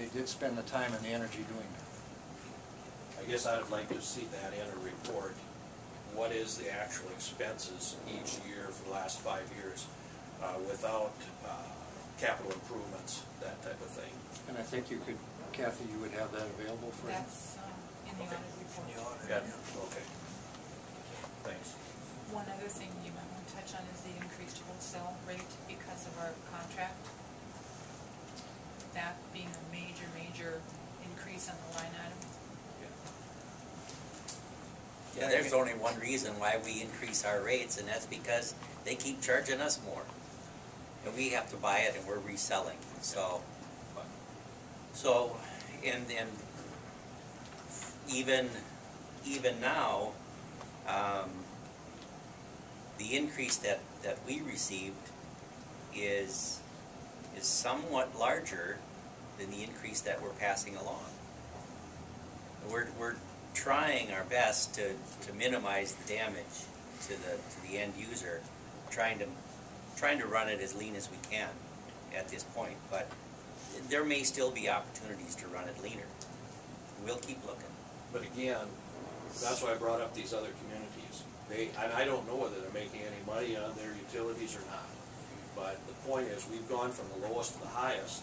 they did spend the time and the energy doing that. I guess I'd like to see that in a report. What is the actual expenses each year for the last 5 years without capital improvements, that type of thing? And I think you could, Kathy, you would have that available for you? That's in the audit report. Yeah, okay. Thanks. One other thing you might want to touch on is the increased wholesale rate because of our contract. That being a major, major increase on the line item. Yeah, there's only one reason why we increase our rates, and that's because they keep charging us more. And we have to buy it and we're reselling. So and even now, the increase that we received is somewhat larger than the increase that we're passing along. We're trying our best to minimize the damage to the end user, trying to run it as lean as we can at this point, but there may still be opportunities to run it leaner. We'll keep looking. But again, that's why I brought up these other communities. And I don't know whether they're making any money on their utilities or not. But the point is, we've gone from the lowest to the highest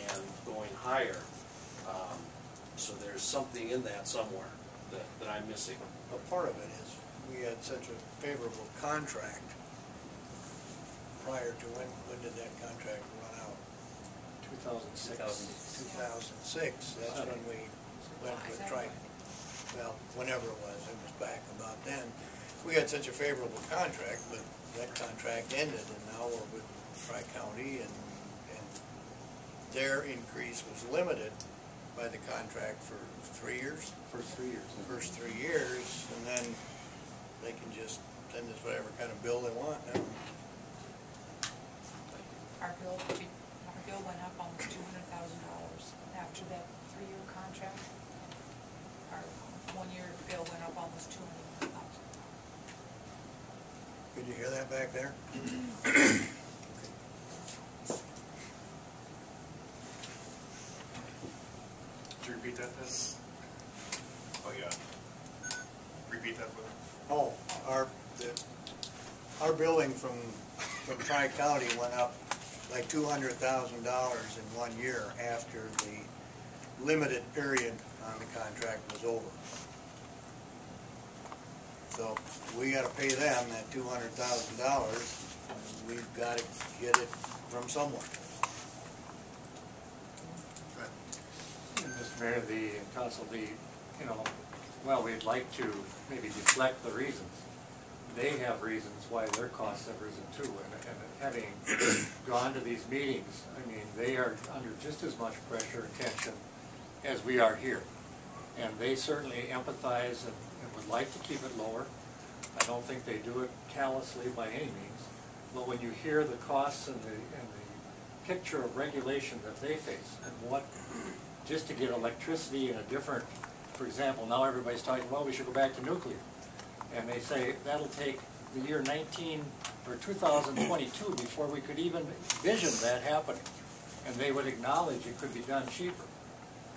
and going higher. So there's something in that somewhere that I'm missing. A part of it is we had such a favorable contract prior to when did that contract run out? 2006. 2006. That's when we went with Triton. Well, whenever it was back about then. We had such a favorable contract, but that contract ended, and now we're with Tri-County, and their increase was limited by the contract for 3 years. First 3 years. The first 3 years, and then they can just send us whatever kind of bill they want now. Our bill went up almost $200,000 after that 3-year contract. Our 1-year bill went up almost $200,000. Could you hear that back there? Could you repeat that then? Oh yeah. Repeat that for them. Oh, our billing from Tri-County went up like $200,000 in 1 year after the limited period on the contract was over. So we got to pay them that $200,000, and we've got to get it from somewhere. Mr. Mayor, the council, well, we'd like to maybe deflect the reasons. They have reasons why their costs have risen too, and having gone to these meetings, I mean, they are under just as much pressure and tension as we are here. And they certainly empathize and would like to keep it lower. I don't think they do it callously by any means. But when you hear the costs and the picture of regulation that they face, and what, just to get electricity in a different, for example, now everybody's talking, well, we should go back to nuclear. And they say that'll take the year 2022 before we could even vision that happening. And they would acknowledge it could be done cheaper.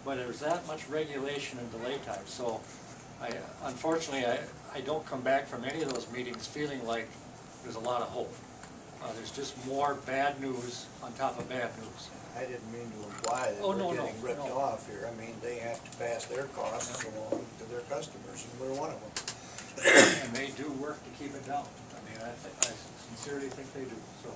But there's that much regulation and delay time. So unfortunately, I don't come back from any of those meetings feeling like there's a lot of hope. There's just more bad news on top of bad news. I didn't mean to imply that we're getting ripped off here. I mean, they have to pass their costs along to their customers, and we're one of them. And they do work to keep it down. I mean, I sincerely think they do. So